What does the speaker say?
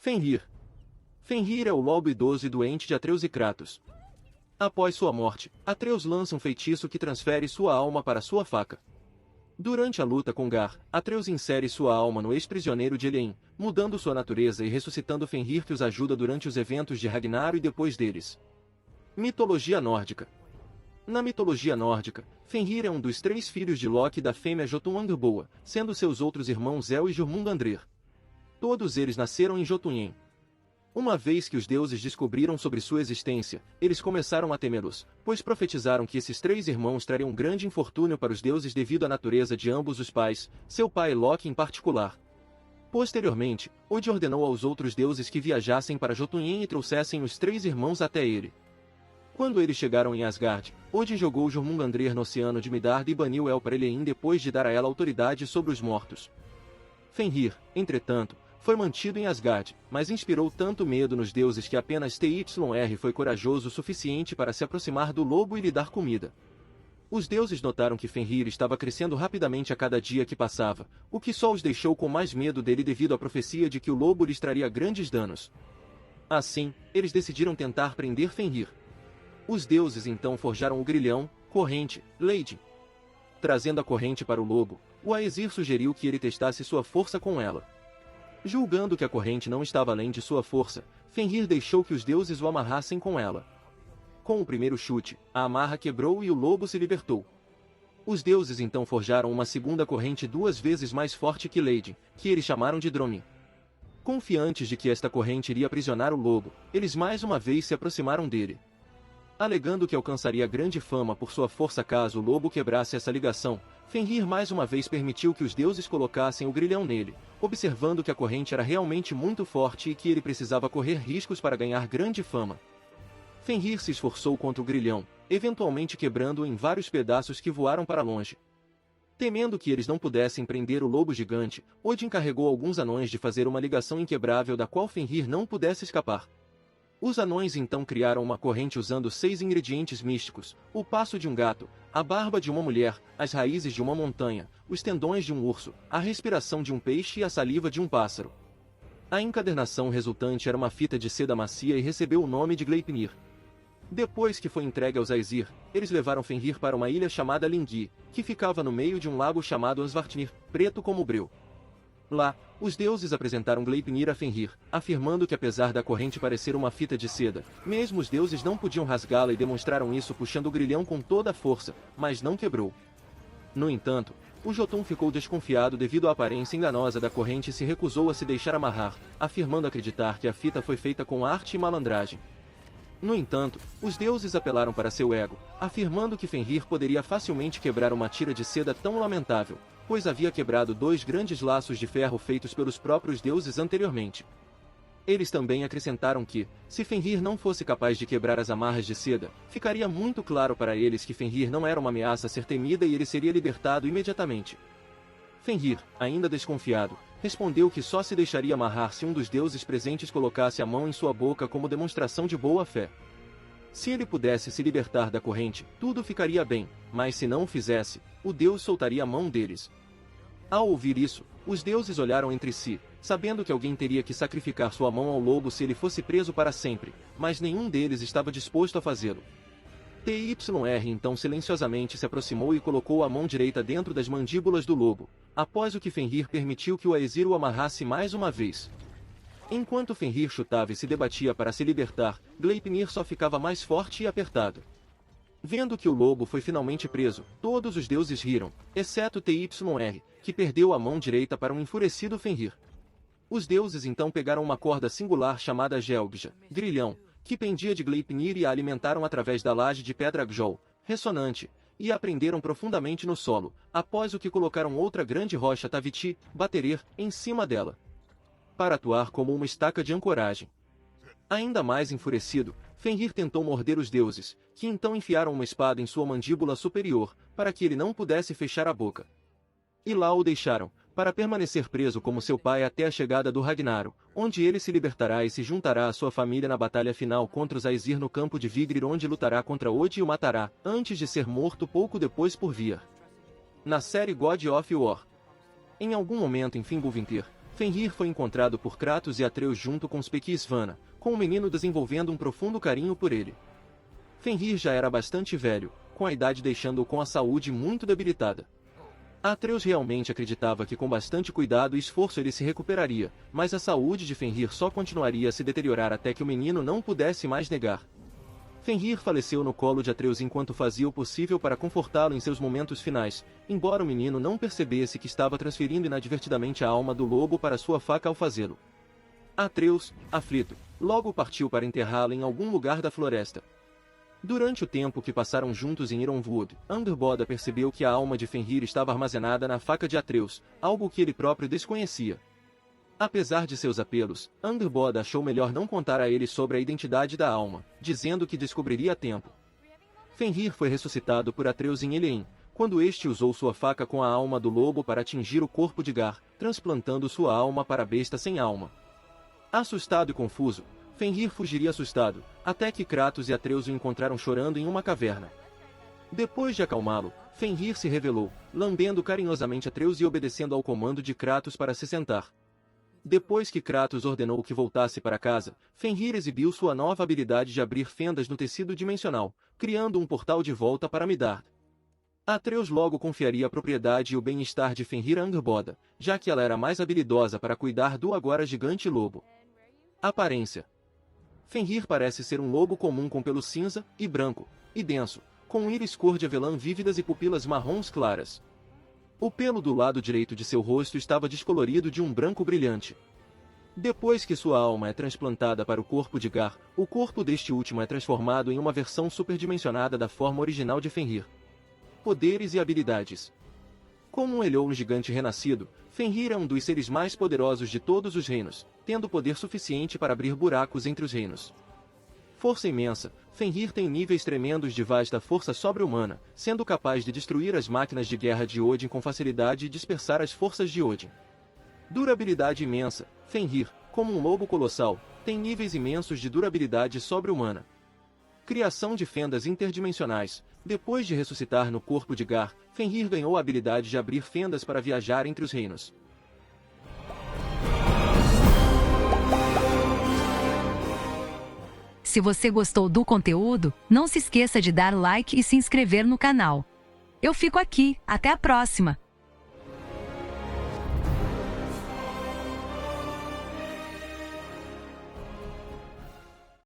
Fenrir. Fenrir é o lobo idoso e doente de Atreus e Kratos. Após sua morte, Atreus lança um feitiço que transfere sua alma para sua faca. Durante a luta com Gar, Atreus insere sua alma no ex-prisioneiro de Elien, mudando sua natureza e ressuscitando Fenrir, que os ajuda durante os eventos de Ragnar e depois deles. Mitologia nórdica. Na mitologia nórdica, Fenrir é um dos 3 filhos de Loki da fêmea Jotunangerboa, sendo seus outros irmãos El e Jormungandr. Todos eles nasceram em Jotunheim. Uma vez que os deuses descobriram sobre sua existência, eles começaram a temê-los, pois profetizaram que esses 3 irmãos trariam grande infortúnio para os deuses devido à natureza de ambos os pais, seu pai Loki em particular. Posteriormente, Odin ordenou aos outros deuses que viajassem para Jotunheim e trouxessem os 3 irmãos até ele. Quando eles chegaram em Asgard, Odin jogou Jormungandr no oceano de Midgard e baniu El para Elien depois de dar a ela autoridade sobre os mortos. Fenrir, entretanto, foi mantido em Asgard, mas inspirou tanto medo nos deuses que apenas Tyr foi corajoso o suficiente para se aproximar do lobo e lhe dar comida. Os deuses notaram que Fenrir estava crescendo rapidamente a cada dia que passava, o que só os deixou com mais medo dele devido à profecia de que o lobo lhes traria grandes danos. Assim, eles decidiram tentar prender Fenrir. Os deuses então forjaram o grilhão, corrente, Leidin. Trazendo a corrente para o lobo, o Aesir sugeriu que ele testasse sua força com ela. Julgando que a corrente não estava além de sua força, Fenrir deixou que os deuses o amarrassem com ela. Com o primeiro chute, a amarra quebrou e o lobo se libertou. Os deuses então forjaram uma segunda corrente 2 vezes mais forte que Leidin, que eles chamaram de Dromin. Confiantes de que esta corrente iria aprisionar o lobo, eles mais uma vez se aproximaram dele. Alegando que alcançaria grande fama por sua força caso o lobo quebrasse essa ligação, Fenrir mais uma vez permitiu que os deuses colocassem o grilhão nele, observando que a corrente era realmente muito forte e que ele precisava correr riscos para ganhar grande fama. Fenrir se esforçou contra o grilhão, eventualmente quebrando-o em vários pedaços que voaram para longe. Temendo que eles não pudessem prender o lobo gigante, Odin encarregou alguns anões de fazer uma ligação inquebrável da qual Fenrir não pudesse escapar. Os anões então criaram uma corrente usando 6 ingredientes místicos: o passo de um gato, a barba de uma mulher, as raízes de uma montanha, os tendões de um urso, a respiração de um peixe e a saliva de um pássaro. A encadernação resultante era uma fita de seda macia e recebeu o nome de Gleipnir. Depois que foi entregue aos Aesir, eles levaram Fenrir para uma ilha chamada Lingui, que ficava no meio de um lago chamado Ansvartnir, preto como breu. Lá, os deuses apresentaram Gleipnir a Fenrir, afirmando que apesar da corrente parecer uma fita de seda, mesmo os deuses não podiam rasgá-la e demonstraram isso puxando o grilhão com toda a força, mas não quebrou. No entanto, o Jotun ficou desconfiado devido à aparência enganosa da corrente e se recusou a se deixar amarrar, afirmando acreditar que a fita foi feita com arte e malandragem. No entanto, os deuses apelaram para seu ego, afirmando que Fenrir poderia facilmente quebrar uma tira de seda tão lamentável, pois havia quebrado 2 grandes laços de ferro feitos pelos próprios deuses anteriormente. Eles também acrescentaram que, se Fenrir não fosse capaz de quebrar as amarras de seda, ficaria muito claro para eles que Fenrir não era uma ameaça a ser temida e ele seria libertado imediatamente. Fenrir, ainda desconfiado, respondeu que só se deixaria amarrar se um dos deuses presentes colocasse a mão em sua boca como demonstração de boa fé. Se ele pudesse se libertar da corrente, tudo ficaria bem, mas se não o fizesse, o deus soltaria a mão deles. Ao ouvir isso, os deuses olharam entre si, sabendo que alguém teria que sacrificar sua mão ao lobo se ele fosse preso para sempre, mas nenhum deles estava disposto a fazê-lo. Tyr então silenciosamente se aproximou e colocou a mão direita dentro das mandíbulas do lobo, após o que Fenrir permitiu que o Aesir o amarrasse mais uma vez. Enquanto Fenrir chutava e se debatia para se libertar, Gleipnir só ficava mais forte e apertado. Vendo que o lobo foi finalmente preso, todos os deuses riram, exceto Tyr, que perdeu a mão direita para um enfurecido Fenrir. Os deuses então pegaram uma corda singular chamada Gelgja, grilhão, que pendia de Gleipnir e a alimentaram através da laje de pedra Gjol, ressonante, e a prenderam profundamente no solo, após o que colocaram outra grande rocha Taviti, Baterer, em cima dela, para atuar como uma estaca de ancoragem. Ainda mais enfurecido, Fenrir tentou morder os deuses, que então enfiaram uma espada em sua mandíbula superior, para que ele não pudesse fechar a boca. E lá o deixaram, para permanecer preso como seu pai até a chegada do Ragnarok, onde ele se libertará e se juntará à sua família na batalha final contra os Aesir no campo de Vigrir, onde lutará contra Odin e o matará, antes de ser morto pouco depois por Vir. Na série God of War. Em algum momento em Fimbulvinter, Fenrir foi encontrado por Kratos e Atreus junto com Speke e Svanna, com o menino desenvolvendo um profundo carinho por ele. Fenrir já era bastante velho, com a idade deixando-o com a saúde muito debilitada. Atreus realmente acreditava que com bastante cuidado e esforço ele se recuperaria, mas a saúde de Fenrir só continuaria a se deteriorar até que o menino não pudesse mais negar. Fenrir faleceu no colo de Atreus enquanto fazia o possível para confortá-lo em seus momentos finais, embora o menino não percebesse que estava transferindo inadvertidamente a alma do lobo para sua faca ao fazê-lo. Atreus, aflito, logo partiu para enterrá-lo em algum lugar da floresta. Durante o tempo que passaram juntos em Ironwood, Angrboda percebeu que a alma de Fenrir estava armazenada na faca de Atreus, algo que ele próprio desconhecia. Apesar de seus apelos, Angrboda achou melhor não contar a ele sobre a identidade da alma, dizendo que descobriria a tempo. Fenrir foi ressuscitado por Atreus em Elien, quando este usou sua faca com a alma do lobo para atingir o corpo de Gar, transplantando sua alma para a besta sem alma. Assustado e confuso, Fenrir fugiria assustado, até que Kratos e Atreus o encontraram chorando em uma caverna. Depois de acalmá-lo, Fenrir se revelou, lambendo carinhosamente Atreus e obedecendo ao comando de Kratos para se sentar. Depois que Kratos ordenou que voltasse para casa, Fenrir exibiu sua nova habilidade de abrir fendas no tecido dimensional, criando um portal de volta para Midgard. Atreus logo confiaria a propriedade e o bem-estar de Fenrir a Angrboda, já que ela era mais habilidosa para cuidar do agora gigante lobo. Aparência: Fenrir parece ser um lobo comum com pelo cinza e branco, e denso, com íris cor de avelã vívidas e pupilas marrons claras. O pelo do lado direito de seu rosto estava descolorido de um branco brilhante. Depois que sua alma é transplantada para o corpo de Gar, o corpo deste último é transformado em uma versão superdimensionada da forma original de Fenrir. Poderes e habilidades: como um Elhou gigante renascido, Fenrir é um dos seres mais poderosos de todos os reinos, tendo poder suficiente para abrir buracos entre os reinos. Força imensa: Fenrir tem níveis tremendos de vasta força sobre-humana, sendo capaz de destruir as máquinas de guerra de Odin com facilidade e dispersar as forças de Odin. Durabilidade imensa: Fenrir, como um lobo colossal, tem níveis imensos de durabilidade sobre-humana. Criação de fendas interdimensionais: depois de ressuscitar no corpo de Gar, Fenrir ganhou a habilidade de abrir fendas para viajar entre os reinos. Se você gostou do conteúdo, não se esqueça de dar like e se inscrever no canal. Eu fico aqui, até a próxima!